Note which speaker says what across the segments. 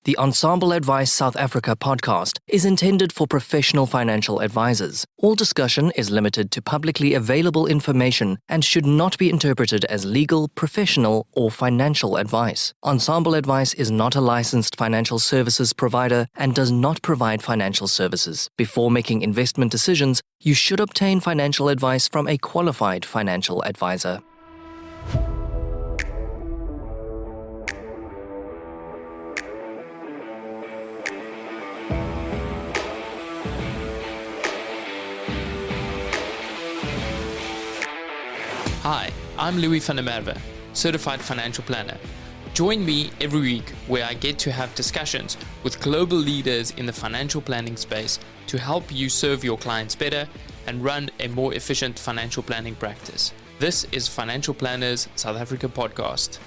Speaker 1: The Ensombl Advice South Africa podcast is intended for professional financial advisors. All discussion is limited to publicly available information and should not be interpreted as legal, professional, or financial advice. Ensombl Advice is not a licensed financial services provider and does not provide financial services. Before making investment decisions, you should obtain financial advice from a qualified financial advisor.
Speaker 2: Hi, I'm Louis van der Merwe, Certified Financial Planner. Join me every week where I get to have discussions with global leaders in the financial planning space to help you serve your clients better and run a more efficient financial planning practice. This is Financial Planners South Africa podcast.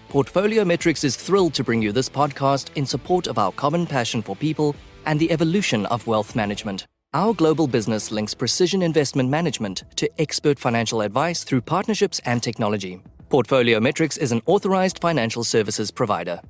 Speaker 1: Portfolio Metrics is thrilled to bring you this podcast in support of our common passion for people and the evolution of wealth management. Our global business links precision investment management to expert financial advice through partnerships and technology. Portfolio Metrics is an authorized financial services provider.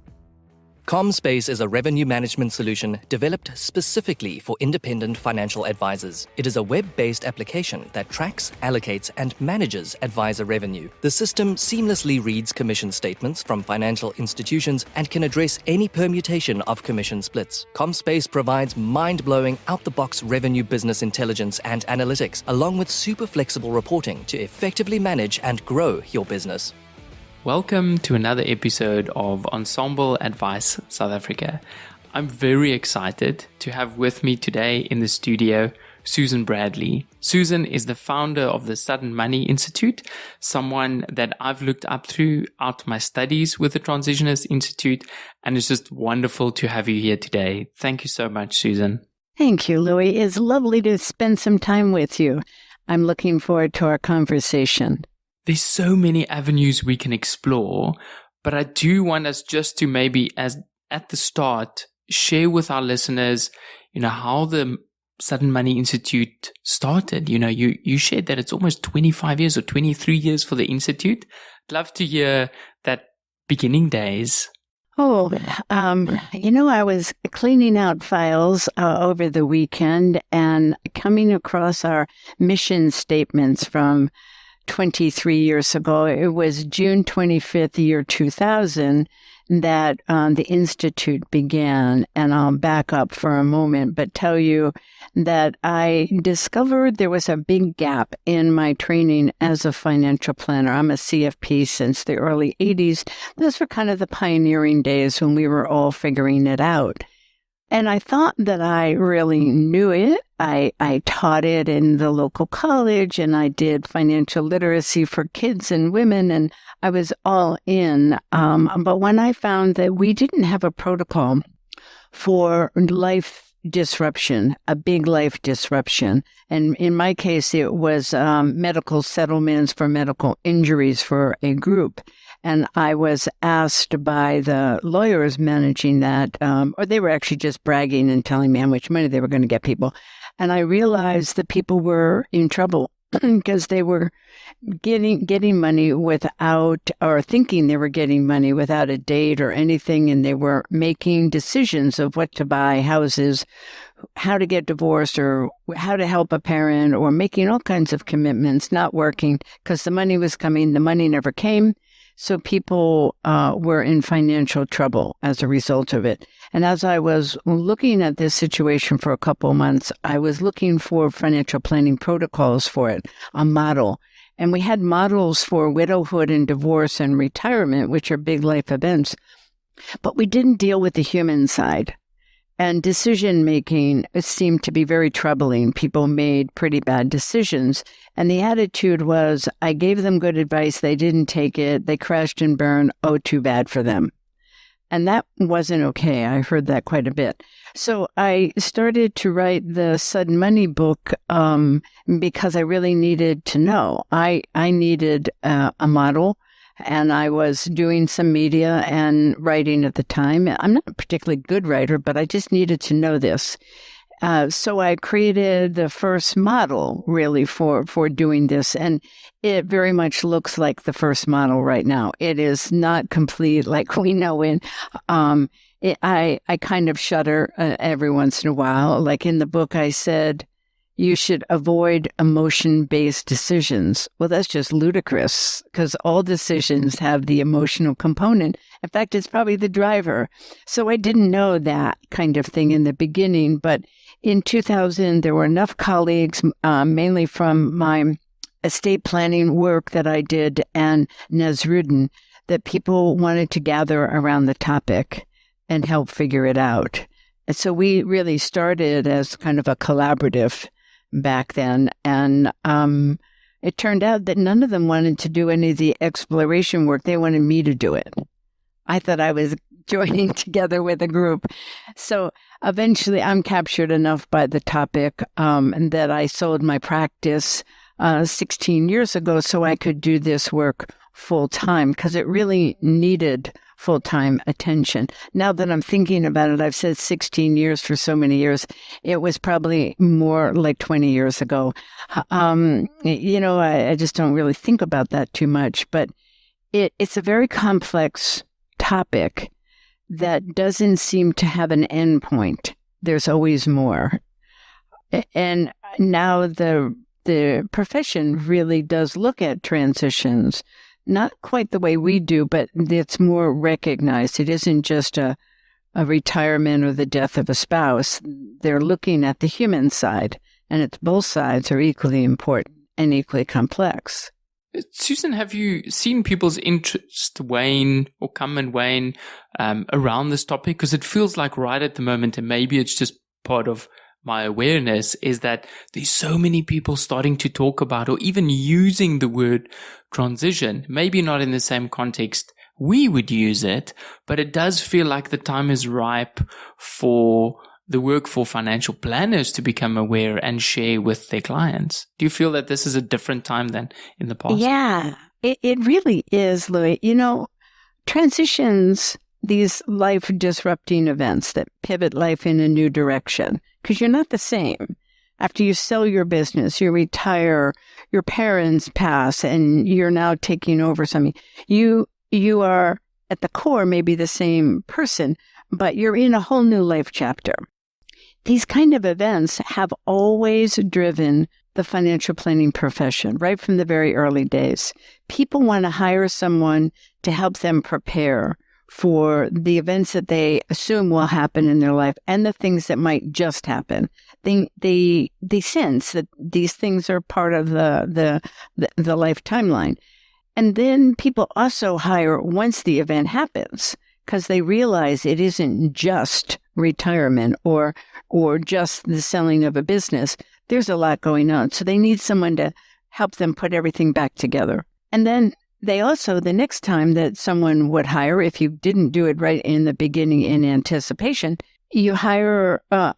Speaker 1: ComSpace is a revenue management solution developed specifically for independent financial advisors. It is a web-based application that tracks, allocates, and manages advisor revenue. The system seamlessly reads commission statements from financial institutions and can address any permutation of commission splits. ComSpace provides mind-blowing, out-the-box revenue business intelligence and analytics, along with super flexible reporting to effectively manage and grow your business.
Speaker 2: Welcome to another episode of Ensombl Advice South Africa. I'm very excited to have with me today in the studio Susan Bradley. Susan is the founder of the Sudden Money Institute, someone that I've looked up throughout my studies with the Transitionist Institute, and it's just wonderful to have you here today. Thank you so much, Susan.
Speaker 3: Thank you, Louis. It's lovely to spend some time with you. I'm looking forward to our conversation.
Speaker 2: There's so many avenues we can explore, but I do want us just to maybe, as at the start, share with our listeners, how the Sudden Money Institute started. You shared that it's almost 25 years or 23 years for the Institute. I'd love to hear that beginning days.
Speaker 3: I was cleaning out files over the weekend and coming across our mission statements from 23 years ago. It was June 25th, year 2000, that the Institute began. And I'll back up for a moment, but tell you that I discovered there was a big gap in my training as a financial planner. I'm a CFP since the early 80s. Those were kind of the pioneering days when we were all figuring it out. And I thought that I really knew it. I taught it in the local college, and I did financial literacy for kids and women, and I was all in. But when I found that we didn't have a protocol for life disruption, a big life disruption, and in my case, it was medical settlements for medical injuries for a group. And I was asked by the lawyers managing that, or they were actually just bragging and telling me how much money they were going to get people. And I realized that people were in trouble because they were getting money without, or thinking they were getting money without a date or anything. And they were making decisions of what to buy, houses, how to get divorced, or how to help a parent, or making all kinds of commitments, not working because the money was coming. The money never came. So people were in financial trouble as a result of it. And as I was looking at this situation for a couple of months, I was looking for financial planning protocols for it, a model. And we had models for widowhood and divorce and retirement, which are big life events. But we didn't deal with the human side. And decision-making seemed to be very troubling. People made pretty bad decisions. And the attitude was, I gave them good advice. They didn't take it. They crashed and burned. Oh, too bad for them. And that wasn't okay. I heard that quite a bit. So I started to write the Sudden Money book because I really needed to know. I needed a model. And I was doing some media and writing at the time. I'm not a particularly good writer, but I just needed to know this. So I created the first model, really, for doing this. And it very much looks like the first model right now. It is not complete like we know in I kind of shudder every once in a while. Like in the book, I said, you should avoid emotion-based decisions. Well, that's just ludicrous because all decisions have the emotional component. In fact, it's probably the driver. So I didn't know that kind of thing in the beginning. But in 2000, there were enough colleagues, mainly from my estate planning work that I did and Nesrudin, that people wanted to gather around the topic and help figure it out. And so we really started as kind of a collaborative back then. And it turned out that none of them wanted to do any of the exploration work. They wanted me to do it. I thought I was joining together with a group. So eventually I'm captured enough by the topic and that I sold my practice 16 years ago so I could do this work full time because it really needed full-time attention. Now that I'm thinking about it, I've said 16 years for so many years. It was probably more like 20 years ago. I just don't really think about that too much, but it's a very complex topic that doesn't seem to have an end point. There's always more. And now the profession really does look at transitions, not quite the way we do, but it's more recognized. It isn't just a retirement or the death of a spouse. They're looking at the human side, and it's both sides are equally important and equally complex.
Speaker 2: Susan, have you seen people's interest wane or come and wane around this topic? Because it feels like right at the moment, and maybe it's just part of my awareness, is that there's so many people starting to talk about or even using the word transition, maybe not in the same context we would use it, but it does feel like the time is ripe for the work for financial planners to become aware and share with their clients. Do you feel that this is a different time than in the past?
Speaker 3: Yeah, it really is, Louis. Transitions, these life disrupting events that pivot life in a new direction, because you're not the same. After you sell your business, you retire, your parents pass, and you're now taking over something. You are at the core maybe the same person, but you're in a whole new life chapter. These kind of events have always driven the financial planning profession right from the very early days. People want to hire someone to help them prepare for the events that they assume will happen in their life and the things that might just happen. They sense that these things are part of the life timeline. And then people also hire once the event happens because they realize it isn't just retirement or just the selling of a business. There's a lot going on. So they need someone to help them put everything back together. And then they also, the next time that someone would hire, if you didn't do it right in the beginning in anticipation, you hire an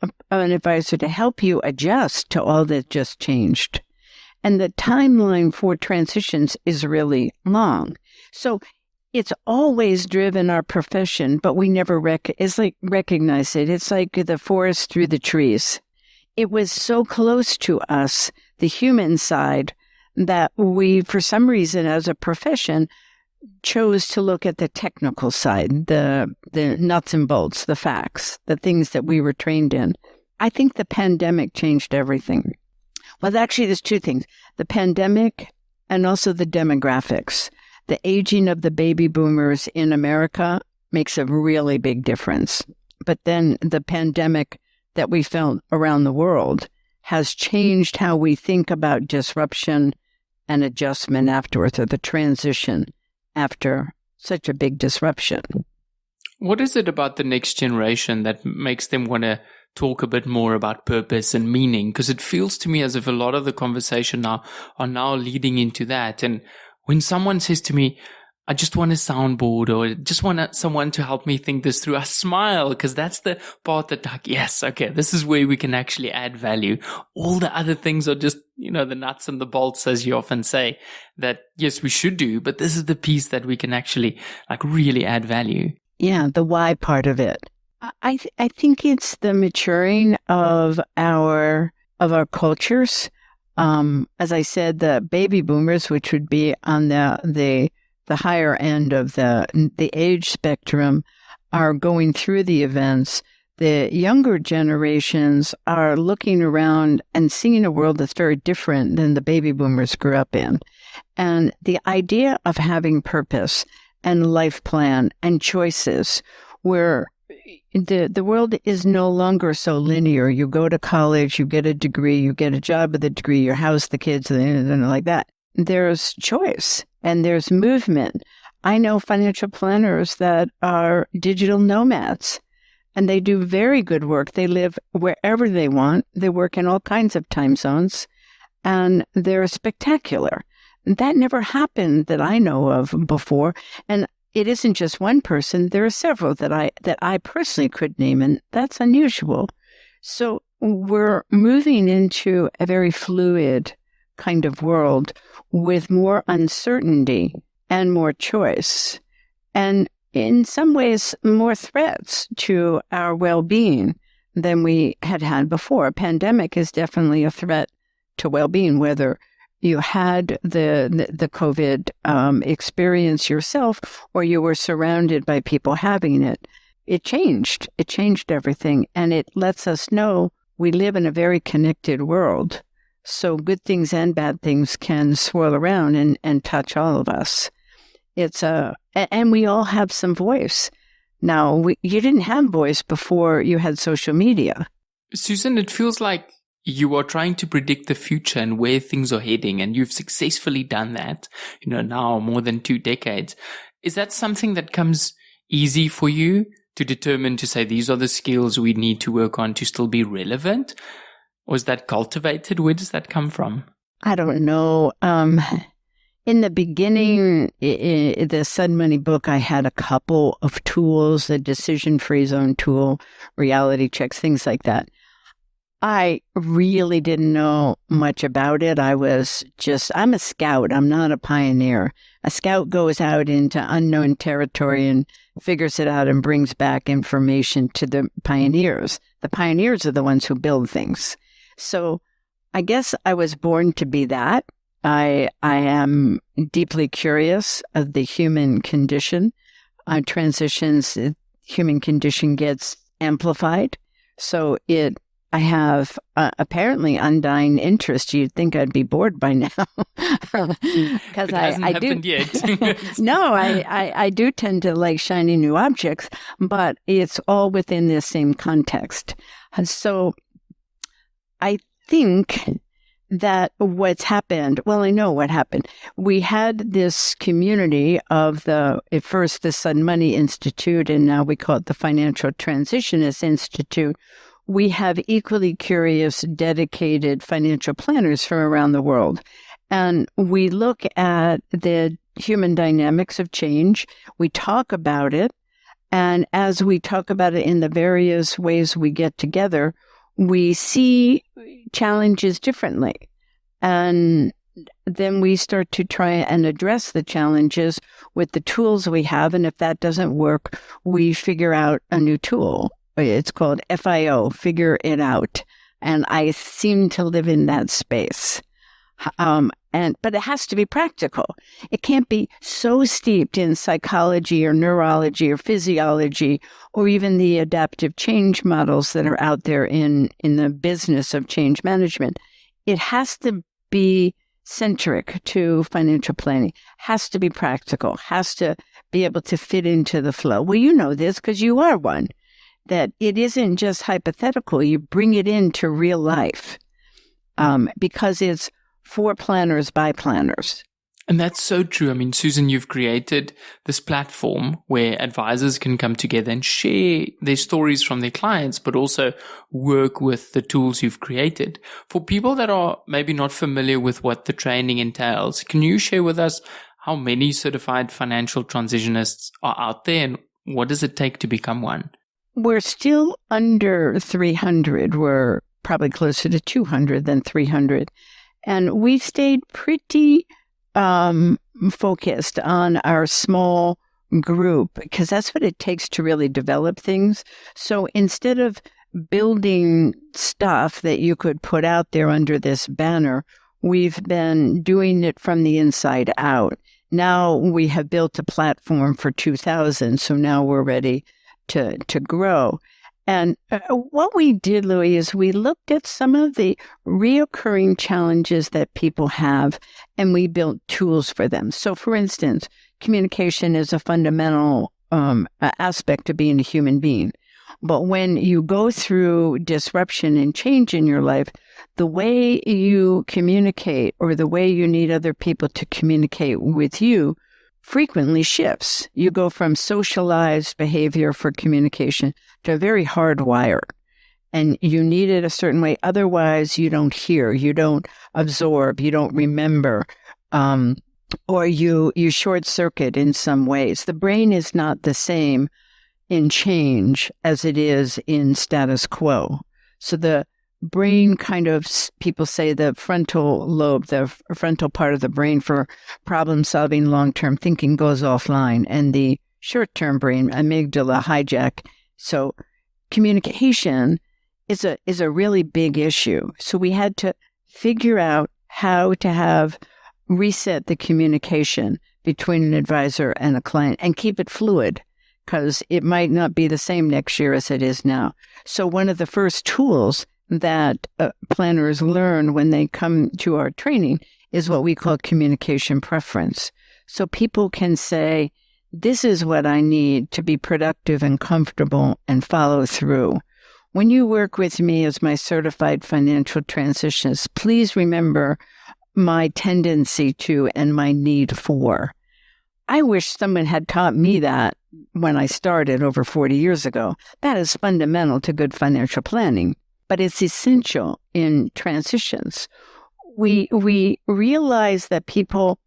Speaker 3: advisor to help you adjust to all that just changed. And the timeline for transitions is really long. So it's always driven our profession, but we never recognize it. It's like the forest through the trees. It was so close to us, the human side, that we, for some reason, as a profession, chose to look at the technical side, the nuts and bolts, the facts, the things that we were trained in. I think the pandemic changed everything. Well, actually, there's two things. The pandemic and also the demographics. The aging of the baby boomers in America makes a really big difference. But then the pandemic that we felt around the world has changed how we think about disruption and adjustment afterwards, or the transition after such a big disruption.
Speaker 2: What is it about the next generation that makes them want to talk a bit more about purpose and meaning? Because it feels to me as if a lot of the conversation now are now leading into that. And when someone says to me, I just want a soundboard or just want someone to help me think this through, I smile because that's the part that, like, yes, okay, this is where we can actually add value. All the other things are just, the nuts and the bolts, as you often say, that yes, we should do, but this is the piece that we can actually really add value.
Speaker 3: Yeah, the why part of it. I think it's the maturing of our cultures. As I said, the baby boomers, which would be on the higher end of the age spectrum, are going through the events, the younger generations are looking around and seeing a world that's very different than the baby boomers grew up in. And the idea of having purpose and life plan and choices where the world is no longer so linear. You go to college, you get a degree, you get a job with a degree, your house, the kids, and like that. There's choice and there's movement. I know financial planners that are digital nomads. And they do very good work. They live wherever they want. They work in all kinds of time zones, and they're spectacular. That never happened that I know of before. And it isn't just one person. There are several that I personally could name, and that's unusual. So we're moving into a very fluid kind of world with more uncertainty and more choice. And in some ways, more threats to our well-being than we had before. A pandemic is definitely a threat to well-being, whether you had the COVID experience yourself or you were surrounded by people having it. It changed. It changed everything. And it lets us know we live in a very connected world. So good things and bad things can swirl around and touch all of us. And we all have some voice. Now, you didn't have voice before you had social media.
Speaker 2: Susan, it feels like you are trying to predict the future and where things are heading, and you've successfully done that, now more than 2 decades. Is that something that comes easy for you to determine, to say, these are the skills we need to work on to still be relevant? Or is that cultivated? Where does that come from?
Speaker 3: I don't know. In the beginning, the Sun Money book, I had a couple of tools, the decision-free zone tool, reality checks, things like that. I really didn't know much about it. I'm a scout. I'm not a pioneer. A scout goes out into unknown territory and figures it out and brings back information to the pioneers. The pioneers are the ones who build things. So I guess I was born to be that. I am deeply curious of the human condition. Transitions, the human condition gets amplified. So I have apparently undying interest. You'd think I'd be bored by now. Because I do.
Speaker 2: Yet.
Speaker 3: No, I do tend to like shiny new objects, but it's all within the same context. So I think that what's happened, well, I know what happened. We had this community of at first the Sun Money Institute, and now we call it the Financial Transitionist Institute. We have equally curious, dedicated financial planners from around the world. And we look at the human dynamics of change. We talk about it. And as we talk about it in the various ways we get together, we see challenges differently. And then we start to try and address the challenges with the tools we have. And if that doesn't work, we figure out a new tool. It's called FIO, figure it out. And I seem to live in that space. But it has to be practical. It can't be so steeped in psychology or neurology or physiology or even the adaptive change models that are out there in the business of change management. It has to be centric to financial planning, has to be practical, has to be able to fit into the flow. Well, you know this because you are one, that it isn't just hypothetical. You bring it into real life because it's for planners by planners.
Speaker 2: And that's so true. I mean, Susan, you've created this platform where advisors can come together and share their stories from their clients, but also work with the tools you've created. For people that are maybe not familiar with what the training entails, can you share with us how many certified financial transitionists are out there and what does it take to become one?
Speaker 3: We're still under 300. We're probably closer to 200 than 300. And we've stayed pretty focused on our small group because that's what it takes to really develop things. So instead of building stuff that you could put out there under this banner, we've been doing it from the inside out. Now we have built a platform for 2000. So now we're ready to grow. And what we did, Louis, is we looked at some of the reoccurring challenges that people have, and we built tools for them. So, for instance, communication is a fundamental aspect of being a human being. But when you go through disruption and change in your life, the way you communicate or the way you need other people to communicate with you frequently shifts. You go from socialized behavior for communication to a very hardwired. And you need it a certain way. Otherwise, you don't hear, you don't absorb, you don't remember, or you short circuit in some ways. The brain is not the same in change as it is in status quo. So the brain kind of, people say the frontal lobe, the frontal part of the brain for problem solving, long-term thinking goes offline, and the short-term brain, amygdala, hijack. So communication is a really big issue. So we had to figure out how to reset the communication between an advisor and a client and keep it fluid, because it might not be the same next year as it is now. So one of the first tools that planners learn when they come to our training is what we call communication preference. So people can say, this is what I need to be productive and comfortable and follow through. When you work with me as my certified financial transitionist, please remember my tendency to and my need for. I wish someone had taught me that when I started over 40 years ago. That is fundamental to good financial planning, but it's essential in transitions. We realized that people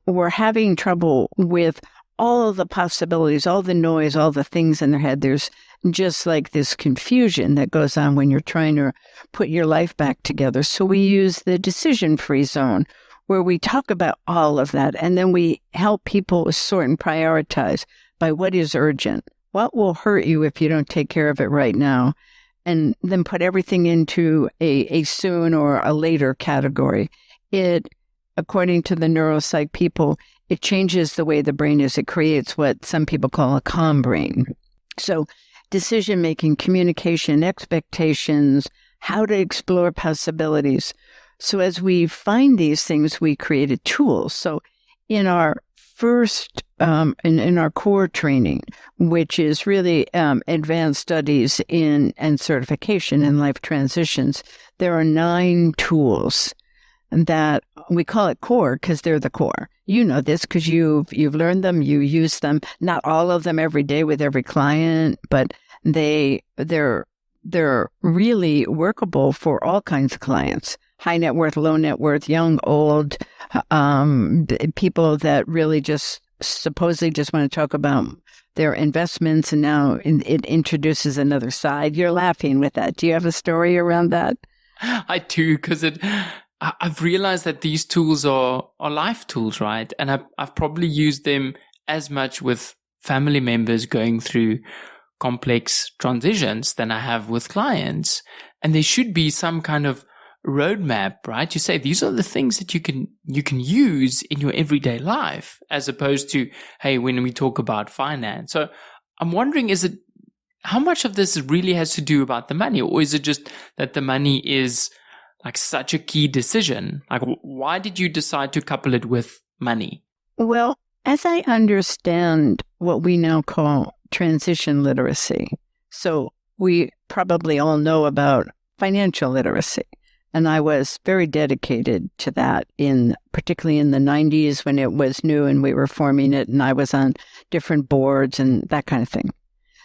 Speaker 3: were having trouble with all of the possibilities, all the noise, all the things in their head. There's just like this confusion that goes on when you're trying to put your life back together. So we use the decision-free zone, where we talk about all of that, and then we help people sort and prioritize by what is urgent, what will hurt you if you don't take care of it right now, and then put everything into a soon or a later category. It, according to the neuropsych people, it changes the way the brain is. It creates what some people call a calm brain. So decision-making, communication, expectations, how to explore possibilities. So as we find these things, we created tools. So in our first, in our core training, which is really advanced studies in and certification in life transitions, there are 9 tools that we call it core because they're the core. You know this because you've learned them, you use them, not all of them every day with every client, but they're really workable for all kinds of clients. High net worth, low net worth, young, old, people that really just supposedly just want to talk about their investments, and now it introduces another side. You're laughing with that. Do you have a story around that?
Speaker 2: I do, because I've realized that these tools are life tools, right? And I've probably used them as much with family members going through complex transitions than I have with clients. And there should be some kind of roadmap, right? You say these are the things that you can use in your everyday life, as opposed to, hey, when we talk about finance. So I'm wondering, how much of this really has to do about the money, or is it just that the money is like such a key decision? Like, why did you decide to couple it with money?
Speaker 3: Well, as I understand what we now call transition literacy, so we probably all know about financial literacy. And I was very dedicated to that, particularly in the 90s when it was new and we were forming it, and I was on different boards and that kind of thing.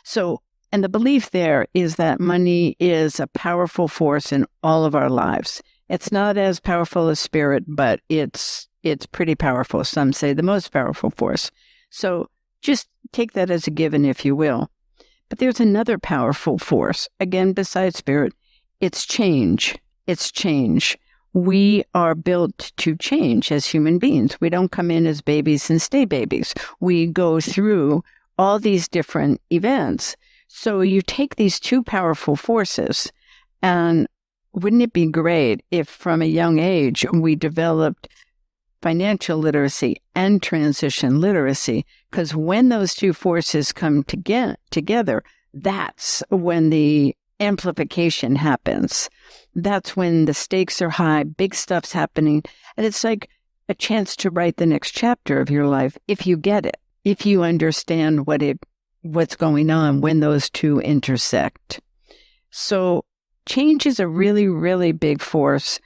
Speaker 3: So, and the belief there is that money is a powerful force in all of our lives. It's not as powerful as spirit, but it's pretty powerful. Some say the most powerful force. So just take that as a given, if you will. But there's another powerful force, again, besides spirit. It's change. It's change. We are built to change as human beings. We don't come in as babies and stay babies. We go through all these different events. So you take these two powerful forces, and wouldn't it be great if from a young age we developed financial literacy and transition literacy, because when those two forces come together, that's when the amplification happens. That's when the stakes are high, big stuff's happening, and it's like a chance to write the next chapter of your life if you get it, if you understand what's going on when those two intersect. So change is a really, really big force,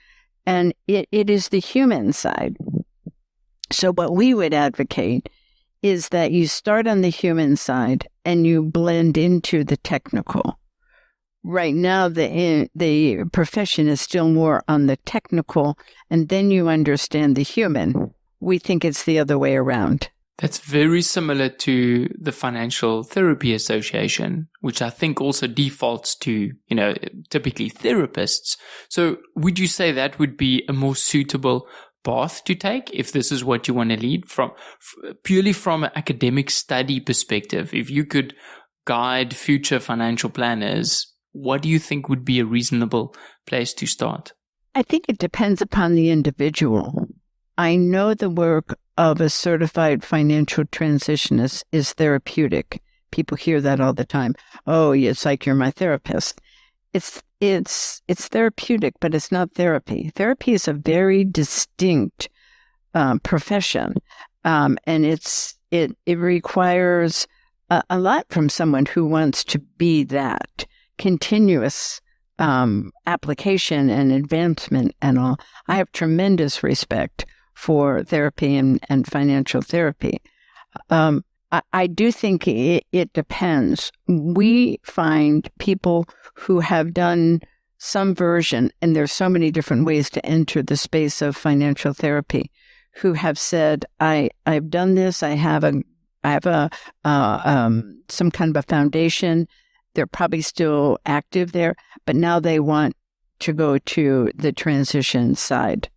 Speaker 3: and it is the human side. So what we would advocate is that you start on the human side and you blend into the technical. Right now, the profession is still more on the technical, and then you understand the human. We think it's the other way around.
Speaker 2: That's very similar to the Financial Therapy Association, which I think also defaults to, typically therapists. So would you say that would be a more suitable path to take if this is what you want to lead from, purely from an academic study perspective? If you could guide future financial planners, what do you think would be a reasonable place to start?
Speaker 3: I think it depends upon the individual. I know the work of a certified financial transitionist is therapeutic. People hear that all the time. Oh, it's like you're my therapist. It's therapeutic, but it's not therapy. Therapy is a very distinct profession, and it requires a lot from someone who wants to be that continuous application and advancement and all. I have tremendous respect for therapy and financial therapy. I do think it depends. We find people who have done some version, and there's so many different ways to enter the space of financial therapy, who have said, I've done this, I have some kind of a foundation. They're probably still active there, but now they want to go to the transition side.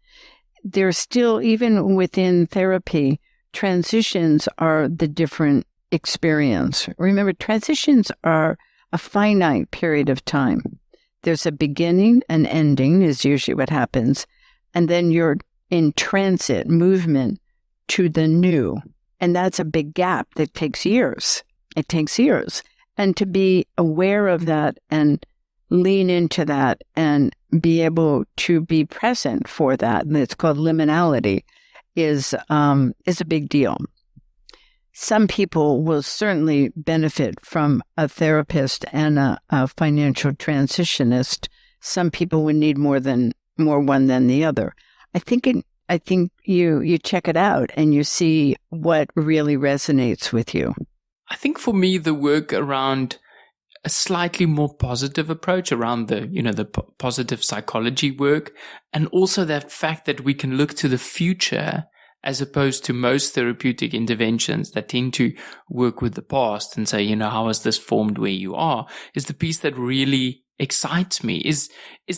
Speaker 3: There's still, even within therapy, transitions are the different experience. Remember, transitions are a finite period of time. There's a beginning and ending is usually what happens. And then you're in transit, movement to the new. And that's a big gap that takes years. It takes years. And to be aware of that and lean into that and be able to be present for that, and it's called liminality, is a big deal. Some people will certainly benefit from a therapist and a financial transitionist. Some people would need more one than the other. I think you check it out and you see what really resonates with you.
Speaker 2: I think for me, the work around a slightly more positive approach around the positive psychology work, and also that fact that we can look to the future as opposed to most therapeutic interventions that tend to work with the past and say, how has this formed where you are, is the piece that really excites me. Is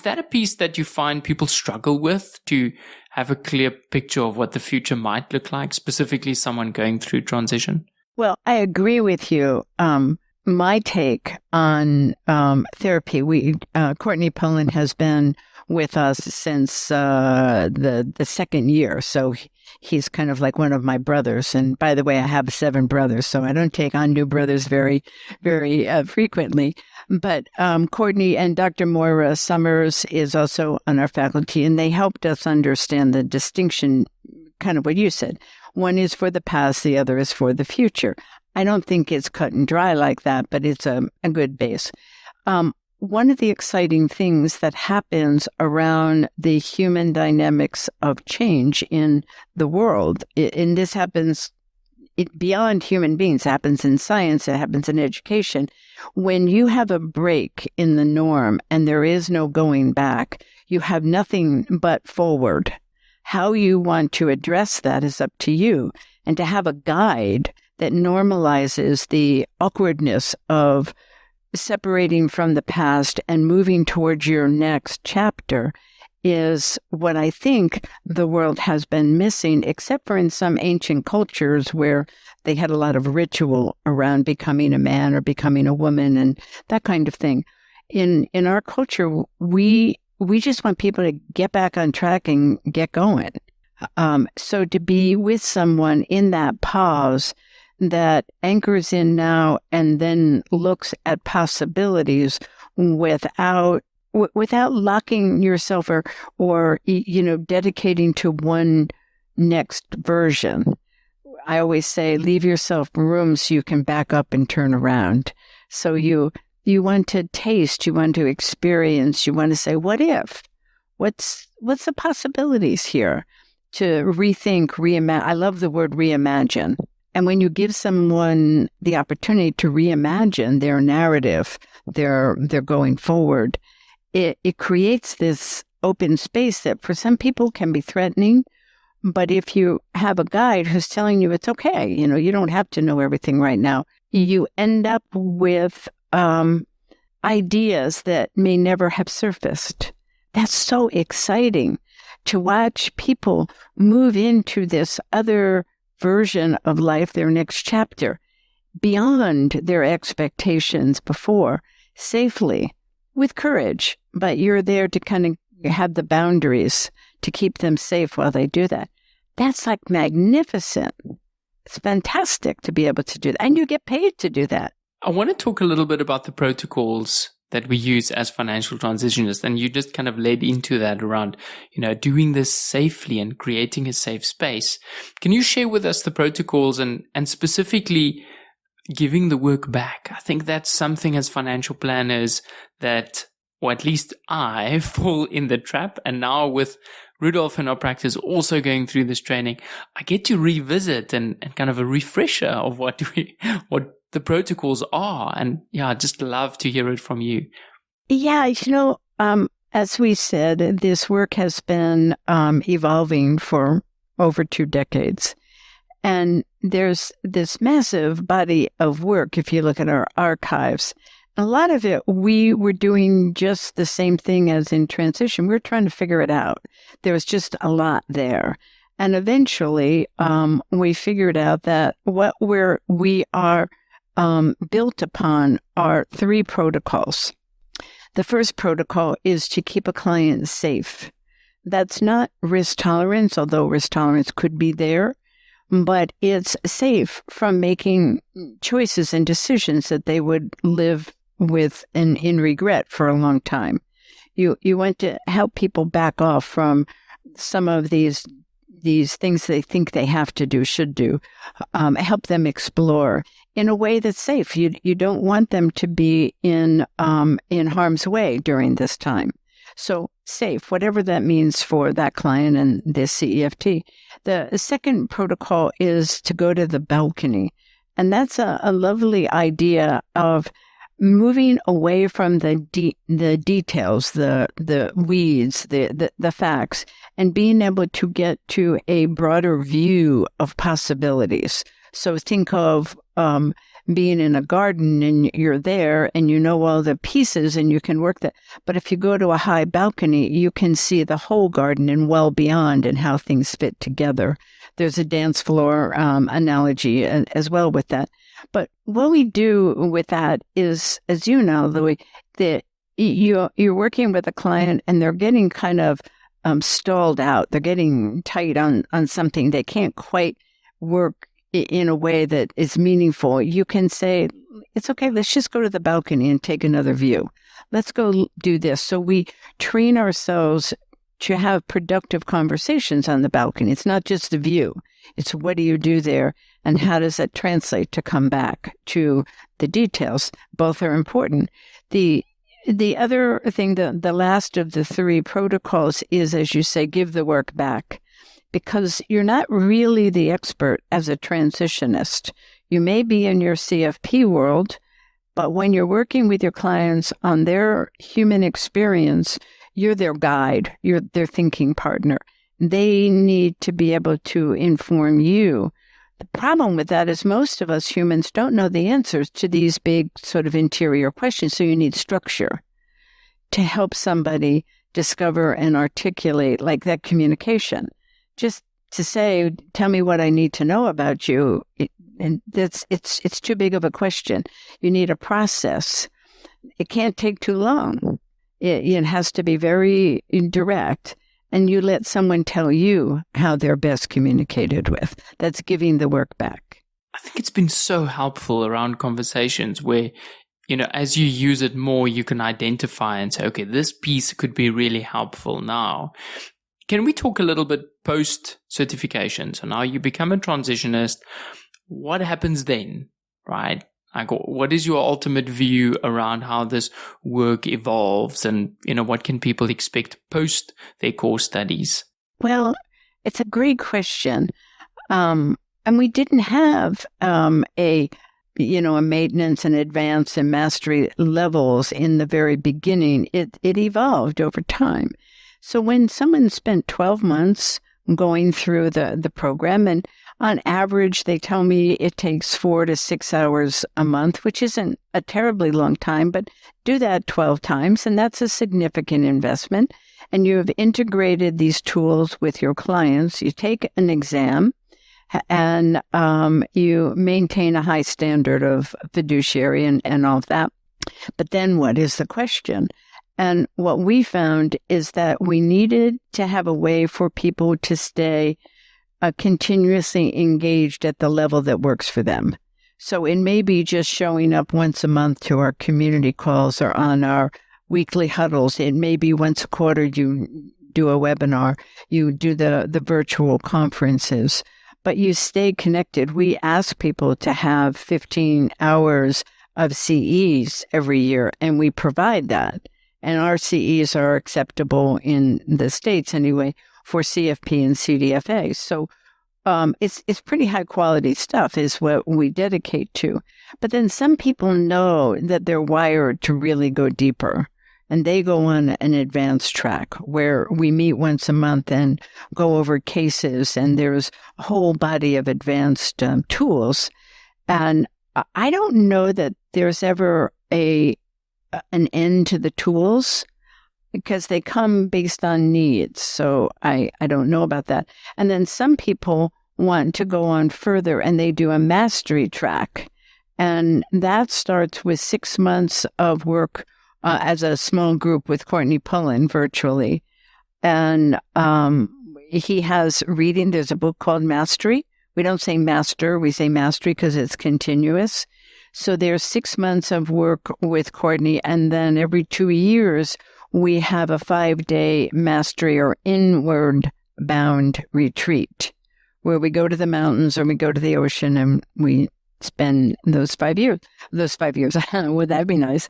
Speaker 2: that a piece that you find people struggle with, to have a clear picture of what the future might look like, specifically someone going through transition?
Speaker 3: Well, I agree with you. My take on therapy, Courtney Pullen has been with us since the second year, so he's kind of like one of my brothers. And by the way, I have 7 brothers, so I don't take on new brothers very, very frequently. But Courtney and Dr. Moira Summers is also on our faculty, and they helped us understand the distinction, kind of what you said. One is for the past, the other is for the future. I don't think it's cut and dry like that, but it's a good base. One of the exciting things that happens around the human dynamics of change in the world, and this happens beyond human beings, it happens in science, it happens in education. When you have a break in the norm and there is no going back, you have nothing but forward. How you want to address that is up to you. And to have a guide that normalizes the awkwardness of separating from the past and moving towards your next chapter is what I think the world has been missing, except for in some ancient cultures where they had a lot of ritual around becoming a man or becoming a woman and that kind of thing. In our culture, we just want people to get back on track and get going. So to be with someone in that pause that anchors in now and then looks at possibilities without locking yourself or dedicating to one next version. I always say, leave yourself room so you can back up and turn around. So you want to taste, you want to experience, you want to say, what if? What's the possibilities here? To rethink, reimagine. I love the word reimagine. And when you give someone the opportunity to reimagine their narrative, their going forward, it creates this open space that for some people can be threatening. But if you have a guide who's telling you it's okay, you don't have to know everything right now, you end up with ideas that may never have surfaced. That's so exciting to watch people move into this other version of life, their next chapter, beyond their expectations before, safely, with courage. But you're there to kind of have the boundaries to keep them safe while they do that. That's like magnificent. It's fantastic to be able to do that. And you get paid to do that.
Speaker 2: I want to talk a little bit about the protocols that we use as financial transitioners. And you just kind of led into that around, doing this safely and creating a safe space. Can you share with us the protocols and specifically giving the work back? I think that's something as financial planners that, or at least I, fall in the trap. And now with Rudolph in our practice also going through this training, I get to revisit and kind of a refresher of what the protocols are. And yeah, I'd just love to hear it from you.
Speaker 3: Yeah, as we said, this work has been evolving for over 2 decades. And there's this massive body of work, if you look at our archives. A lot of it, we were doing just the same thing as in transition. We were trying to figure it out. There was just a lot there. And eventually, we figured out that what we are built upon are 3 protocols. The first protocol is to keep a client safe. That's not risk tolerance, although risk tolerance could be there, but it's safe from making choices and decisions that they would live with and in regret for a long time. You want to help people back off from some of these things they think they have to do, should do, help them explore in a way that's safe. You don't want them to be in harm's way during this time. So safe, whatever that means for that client and this CEFT. The second protocol is to go to the balcony. And that's a lovely idea of moving away from the details, the weeds, the facts, and being able to get to a broader view of possibilities. So think of being in a garden and you're there and you know all the pieces and you can work that. But if you go to a high balcony, you can see the whole garden and well beyond and how things fit together. There's a dance floor analogy as well with that. But what we do with that is, as you know, Louis, that you're working with a client and they're getting kind of stalled out. They're getting tight on something. They can't quite work in a way that is meaningful. You can say, it's okay, let's just go to the balcony and take another view. Let's go do this. So we train ourselves to have productive conversations on the balcony. It's not just the view. It's what do you do there and how does that translate to come back to the details? Both are important. The other thing, the last of the 3 protocols is, as you say, give the work back. Because you're not really the expert as a transitionist. You may be in your CFP world, but when you're working with your clients on their human experience, you're their guide, you're their thinking partner. They need to be able to inform you. The problem with that is most of us humans don't know the answers to these big sort of interior questions, so you need structure to help somebody discover and articulate like that communication. Just to say, tell me what I need to know about you, it's too big of a question. You need a process. It can't take too long. It has to be very direct. and you let someone tell you how they're best communicated with. That's giving the work back.
Speaker 2: I think it's been so helpful around conversations where, as you use it more, you can identify and say, okay, this piece could be really helpful now. Can we talk a little bit post-certification? So now you become a transitionist. What happens then, right? Like, what is your ultimate view around how this work evolves, and, what can people expect post their core studies?
Speaker 3: Well, it's a great question. And we didn't have a maintenance and advanced and mastery levels in the very beginning. It evolved over time. So when someone spent 12 months going through the program, and on average, they tell me it takes 4 to 6 hours a month, which isn't a terribly long time, but do that 12 times, and that's a significant investment. And you have integrated these tools with your clients. You take an exam, and you maintain a high standard of fiduciary and all of that. But then what is the question? And what we found is that we needed to have a way for people to stay continuously engaged at the level that works for them. So it may be just showing up once a month to our community calls or on our weekly huddles. It may be once a quarter you do a webinar, you do the virtual conferences, but you stay connected. We ask people to have 15 hours of CEs every year, and we provide that. And our CEs are acceptable in the States anyway for CFP and CDFA. So it's pretty high quality stuff is what we dedicate to. But then some people know that they're wired to really go deeper, and they go on an advanced track where we meet once a month and go over cases, and there's a whole body of advanced tools. And I don't know that there's ever an end to the tools, because they come based on needs. So I don't know about that. And then some people want to go on further, and they do a mastery track. And that starts with 6 months of work as a small group with Courtney Pullen virtually. And he has reading. There's a book called Mastery. We don't say master, we say mastery because it's continuous. So there's 6 months of work with Courtney, and then every 2 years, we have a 5-day mastery or inward bound retreat where we go to the mountains or we go to the ocean, and we spend those 5 years. Would that be nice?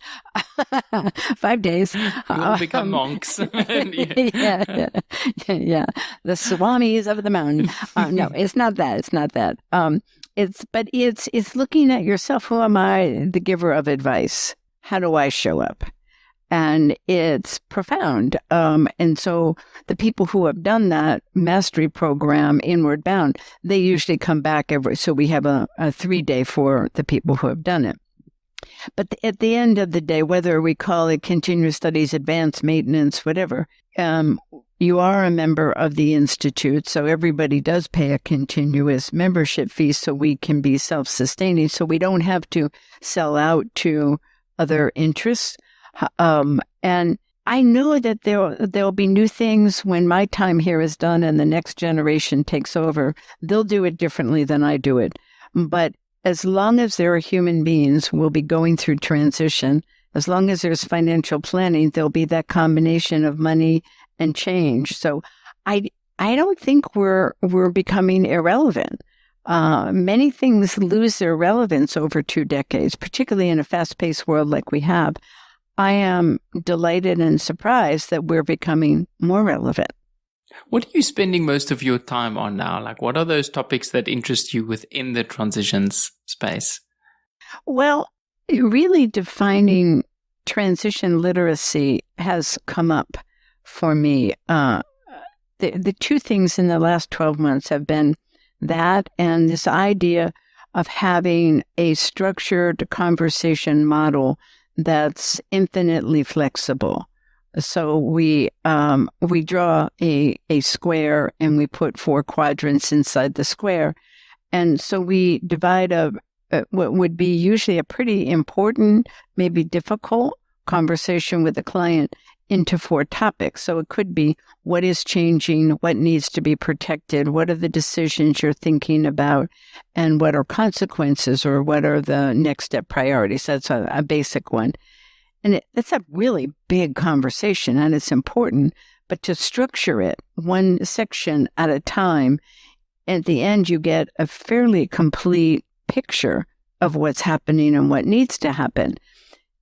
Speaker 3: 5 days.
Speaker 2: We'll become monks.
Speaker 3: Yeah. The swamis of the mountain. No, it's not that. It's not that. It's looking at yourself. Who am I, the giver of advice? How do I show up? And it's profound. And so the people who have done that mastery program, Inward Bound, they usually come back so we have a 3-day for the people who have done it. But at the end of the day, whether we call it continuous studies, advanced maintenance, whatever, you are a member of the Institute. So everybody does pay a continuous membership fee so we can be self-sustaining. So we don't have to sell out to other interests. And I know that there'll be new things when my time here is done and the next generation takes over. They'll do it differently than I do it. But as long as there are human beings, we'll be going through transition. As long as there's financial planning, there'll be that combination of money and change. So I don't think we're becoming irrelevant. Many things lose their relevance over 2 decades, particularly in a fast-paced world like we have. I am delighted and surprised that we're becoming more relevant.
Speaker 2: What are you spending most of your time on now? Like, what are those topics that interest you within the transitions space?
Speaker 3: Well, really defining transition literacy has come up for me. The 2 things in the last 12 months have been that and this idea of having a structured conversation model that's infinitely flexible. So we draw a square, and we put 4 quadrants inside the square. And so we divide what would be usually a pretty important, maybe difficult conversation with the client into 4 topics. So it could be what is changing, what needs to be protected, what are the decisions you're thinking about, and what are consequences or what are the next step priorities. That's a basic one. And it's a really big conversation and it's important, but to structure it one section at a time, at the end you get a fairly complete picture of what's happening and what needs to happen.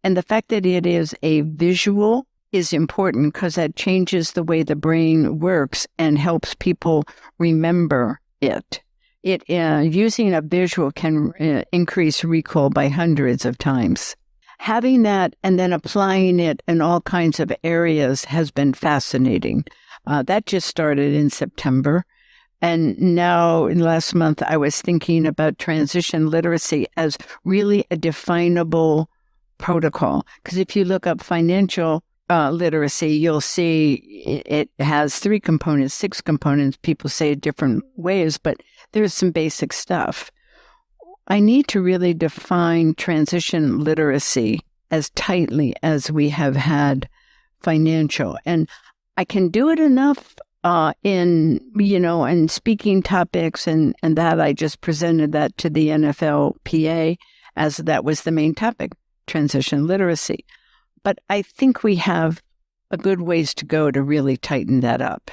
Speaker 3: And the fact that it is a visual is important because that changes the way the brain works and helps people remember it. Using a visual can increase recall by hundreds of times. Having that and then applying it in all kinds of areas has been fascinating. That just started in September. And now, in last month, I was thinking about transition literacy as really a definable protocol. Because if you look up financial literacy, you'll see it has 3 components, 6 components. People say it different ways, but there's some basic stuff. I need to really define transition literacy as tightly as we have had financial. And I can do it enough in speaking topics and that I just presented that to the NFLPA as that was the main topic, transition literacy. But I think we have a good ways to go to really tighten that up.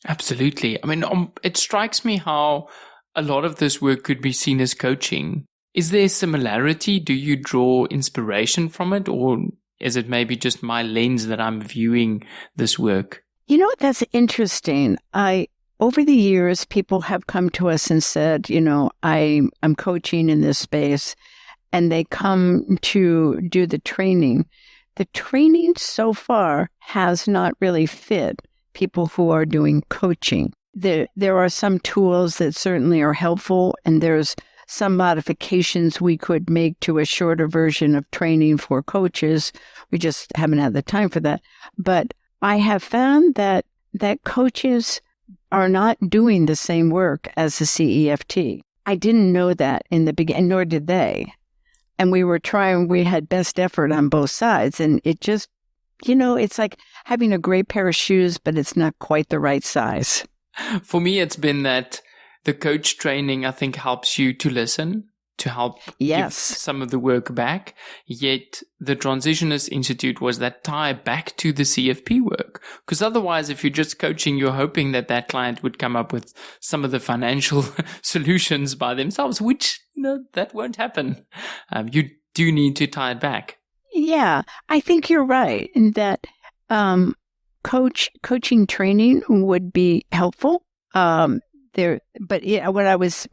Speaker 2: Absolutely. I mean, it strikes me how a lot of this work could be seen as coaching. Is there a similarity? Do you draw inspiration from it? Or is it maybe just my lens that I'm viewing this work?
Speaker 3: You know, that's interesting. Over the years, people have come to us and said, I'm coaching in this space, and they come to do the training. The training so far has not really fit people who are doing coaching. There are some tools that certainly are helpful, and there's some modifications we could make to a shorter version of training for coaches. We just haven't had the time for that. But I have found that coaches are not doing the same work as the CEFT. I didn't know that in the beginning, nor did they. And we had best effort on both sides. And it just, it's like having a great pair of shoes, but it's not quite the right size.
Speaker 2: For me, it's been that the coach training, I think, helps you to listen, to help give some of the work back. Yet the Transitionist Institute was that tie back to the CFP work. Because otherwise, if you're just coaching, you're hoping that client would come up with some of the financial solutions by themselves, which, that won't happen. You do need to tie it back. Yeah,
Speaker 3: I think you're right in that coaching training would be helpful. What I was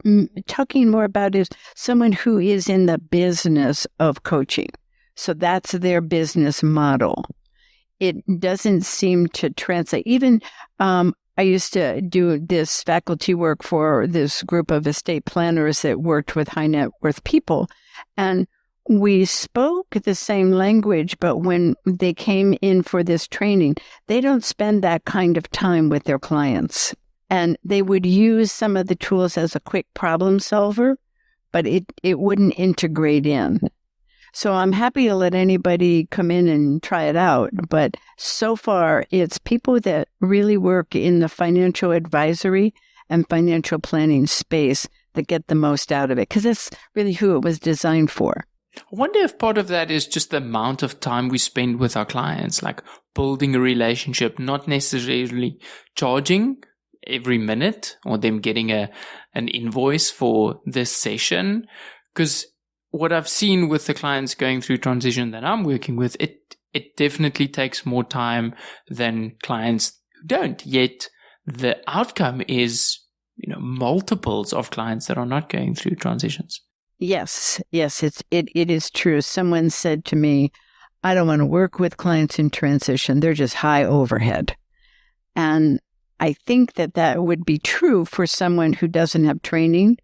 Speaker 3: talking more about is someone who is in the business of coaching. So that's their business model. It doesn't seem to translate. Even I used to do this faculty work for this group of estate planners that worked with high net worth people. And we spoke the same language, but when they came in for this training, they don't spend that kind of time with their clients. And they would use some of the tools as a quick problem solver, but it wouldn't integrate in. So I'm happy to let anybody come in and try it out. But so far, it's people that really work in the financial advisory and financial planning space that get the most out of it, because that's really who it was designed for.
Speaker 2: I wonder if part of that is just the amount of time we spend with our clients, like building a relationship, not necessarily charging every minute or them getting an invoice for this session. Because what I've seen with the clients going through transition that I'm working with, it definitely takes more time than clients who don't. Yet the outcome is, multiples of clients that are not going through transitions.
Speaker 3: Yes, it is true. Someone said to me, I don't want to work with clients in transition. They're just high overhead. And I think that would be true for someone who doesn't have training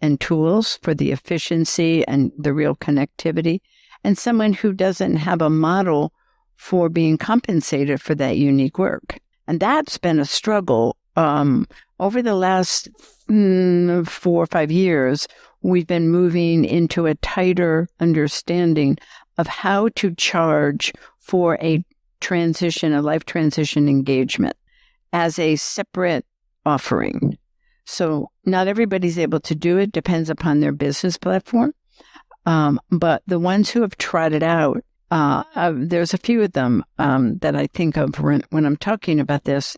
Speaker 3: and tools for the efficiency and the real connectivity, and someone who doesn't have a model for being compensated for that unique work. And that's been a struggle. Over the last 4 or 5 years, we've been moving into a tighter understanding of how to charge for a life transition engagement as a separate offering. So not everybody's able to do it, depends upon their business platform. But the ones who have tried it out, there's a few of them that I think of when I'm talking about this.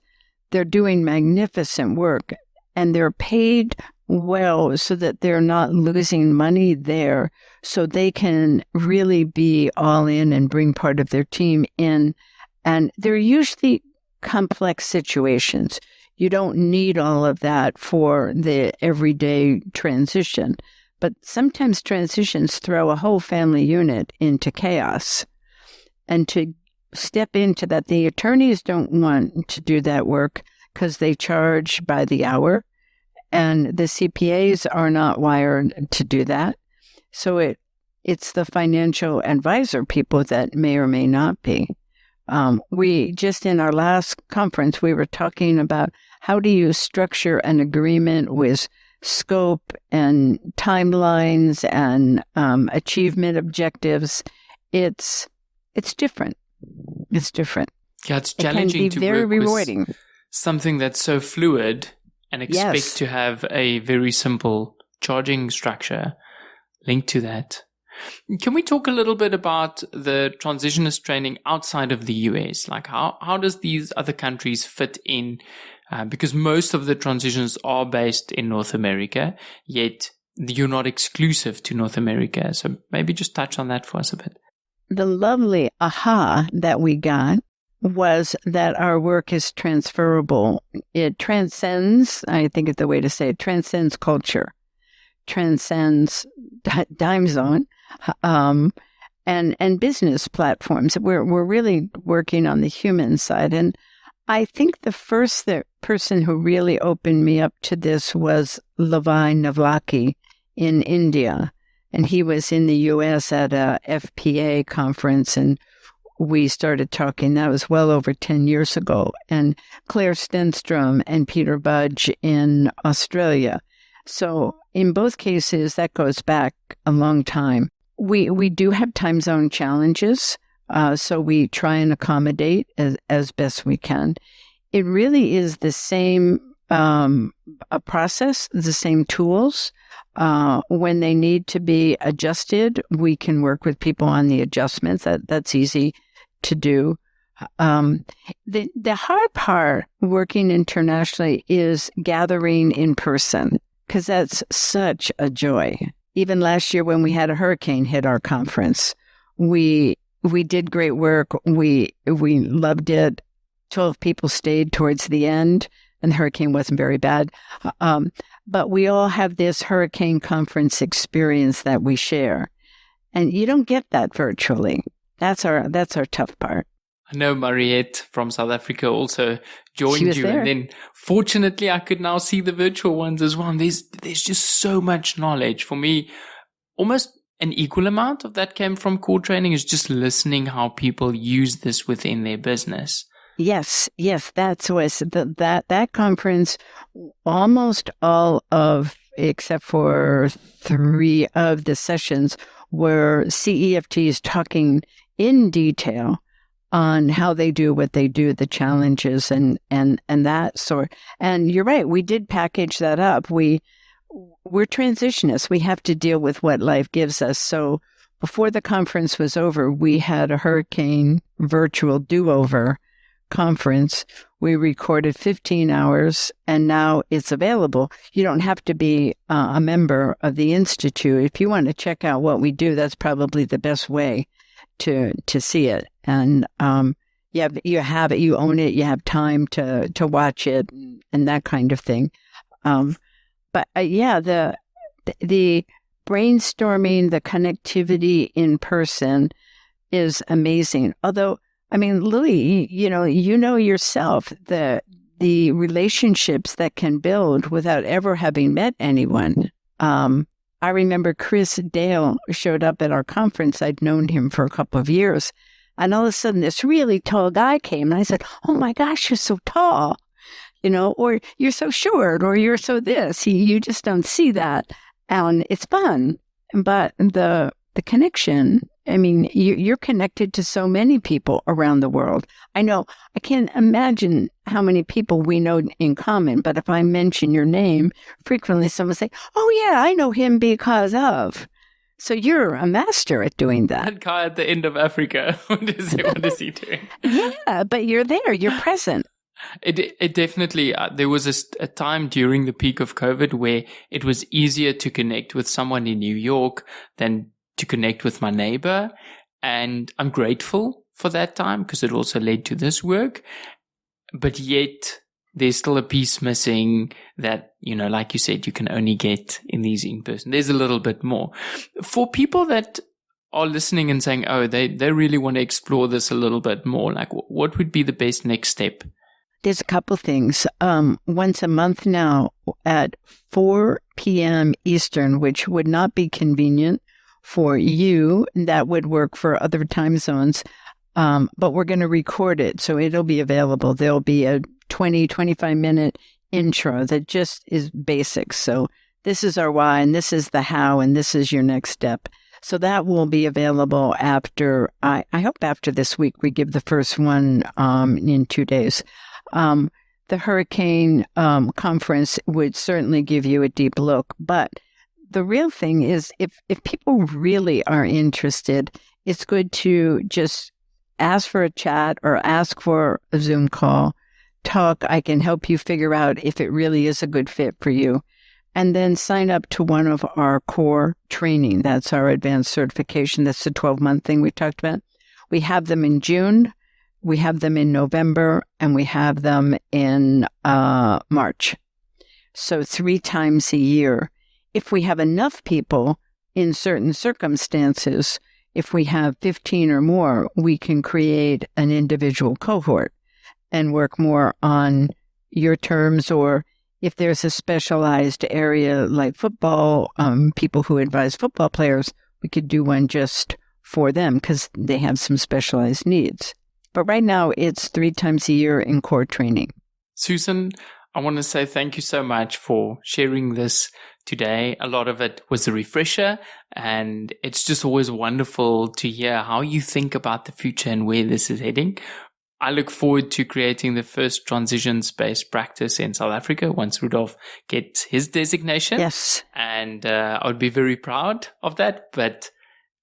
Speaker 3: They're doing magnificent work, and they're paid well so that they're not losing money there, so they can really be all in and bring part of their team in. And they're usually complex situations. You don't need all of that for the everyday transition. But sometimes transitions throw a whole family unit into chaos. And to step into that, the attorneys don't want to do that work because they charge by the hour. And the CPAs are not wired to do that. So it's the financial advisor people that may or may not be. We just in our last conference, we were talking about how do you structure an agreement with scope and timelines and achievement objectives. It's different. It's different.
Speaker 2: Yeah, it's challenging
Speaker 3: to very
Speaker 2: work
Speaker 3: rewarding.
Speaker 2: With something that's so fluid and expect to have a very simple charging structure linked to that. Can we talk a little bit about the transitionist training outside of the US? Like how does these other countries fit in? Because most of the transitions are based in North America, yet you're not exclusive to North America. So maybe just touch on that for us a bit.
Speaker 3: The lovely aha that we got was that our work is transferable. It transcends, I think it's the way to say it, transcends culture, transcends time zone, and business platforms. We're really working on the human side. And I think the first person who really opened me up to this was Levi Navlaki in India. And he was in the U.S. at a FPA conference, and we started talking. That was well over 10 years ago. And Claire Stenstrom and Peter Budge in Australia. So in both cases, that goes back a long time. We do have time zone challenges, so we try and accommodate as best we can. It really is the same a process, the same tools. When they need to be adjusted, we can work with people on the adjustments. That's easy to do. The hard part working internationally is gathering in person, because that's such a joy. Even last year when we had a hurricane hit our conference, we did great work. We loved it. 12 people stayed towards the end, and the hurricane wasn't very bad. But we all have this hurricane conference experience that we share. And you don't get that virtually. That's our tough part.
Speaker 2: I know Mariette from South Africa also joined you.
Speaker 3: There.
Speaker 2: And then fortunately I could now see the virtual ones as well. And there's just so much knowledge. For me, almost an equal amount of that came from core training, is just listening how people use this within their business.
Speaker 3: Yes, that was that conference. Almost all of, except for 3 of the sessions, were CEFTs talking in detail on how they do what they do, the challenges and that sort. And you're right, we did package that up. We're transitionists. We have to deal with what life gives us. So before the conference was over, we had a hurricane virtual do-over conference. We recorded 15 hours, and now it's available. You don't have to be a member of the Institute. If you want to check out what we do, that's probably the best way to see it. And you have it, you own it, you have time to watch it and that kind of thing. But the brainstorming, the connectivity in person is amazing. Although, I mean, Louis, you know yourself, the relationships that can build without ever having met anyone. I remember Chris Dale showed up at our conference. I'd known him for a couple of years. And all of a sudden, this really tall guy came. And I said, oh, my gosh, you're so tall, or you're so short, or you're so this. You just don't see that. And it's fun. But the connection I mean, you're connected to so many people around the world. I know, I can't imagine how many people we know in common, but if I mention your name, frequently someone say, oh yeah, I know him because of. So you're a master at doing that.
Speaker 2: That guy at the end of Africa, what is he doing?
Speaker 3: Yeah, but you're there, you're present.
Speaker 2: It definitely, there was a time during the peak of COVID where it was easier to connect with someone in New York than to connect with my neighbor. And I'm grateful for that time because it also led to this work. But yet there's still a piece missing that, like you said, you can only get in these in person. There's a little bit more. For people that are listening and saying, oh, they really want to explore this a little bit more, like what would be the best next step?
Speaker 3: There's a couple things. Once a month now at 4 p.m. Eastern, which would not be convenient for you, that would work for other time zones. But we're going to record it, so it'll be available. There'll be a 25-minute intro that just is basics. So this is our why, and this is the how, and this is your next step. So that will be available after, I hope after this week. We give the first one in 2 days. The hurricane conference would certainly give you a deep look. But the real thing is, if people really are interested, it's good to just ask for a chat or ask for a Zoom call, talk. I can help you figure out if it really is a good fit for you. And then sign up to one of our core training. That's our advanced certification. That's the 12-month thing we talked about. We have them in June. We have them in November, and we have them in March. So 3 times a year. If we have enough people in certain circumstances, if we have 15 or more, we can create an individual cohort and work more on your terms. Or if there's a specialized area like football, people who advise football players, we could do one just for them because they have some specialized needs. But right now, it's 3 times a year in core training.
Speaker 2: Susan, I want to say thank you so much for sharing this today. A lot of it was a refresher, and it's just always wonderful to hear how you think about the future and where this is heading. I look forward to creating the first transitions-based practice in South Africa once Rudolf gets his designation.
Speaker 3: Yes.
Speaker 2: And I would be very proud of that, but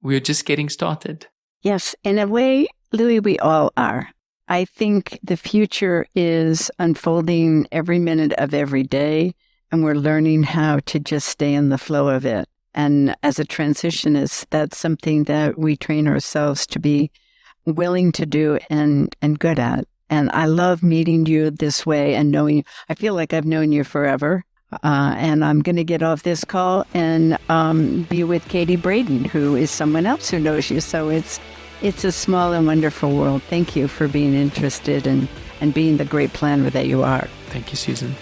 Speaker 2: we're just getting started.
Speaker 3: Yes, in a way, Louis, we all are. I think the future is unfolding every minute of every day, and we're learning how to just stay in the flow of it. And as a transitionist, that's something that we train ourselves to be willing to do and good at. And I love meeting you this way and knowing you. I feel like I've known you forever. And I'm going to get off this call and be with Katie Braden, who is someone else who knows you. So it's a small and wonderful world. Thank you for being interested and being the great planner that you are.
Speaker 2: Thank you, Susan.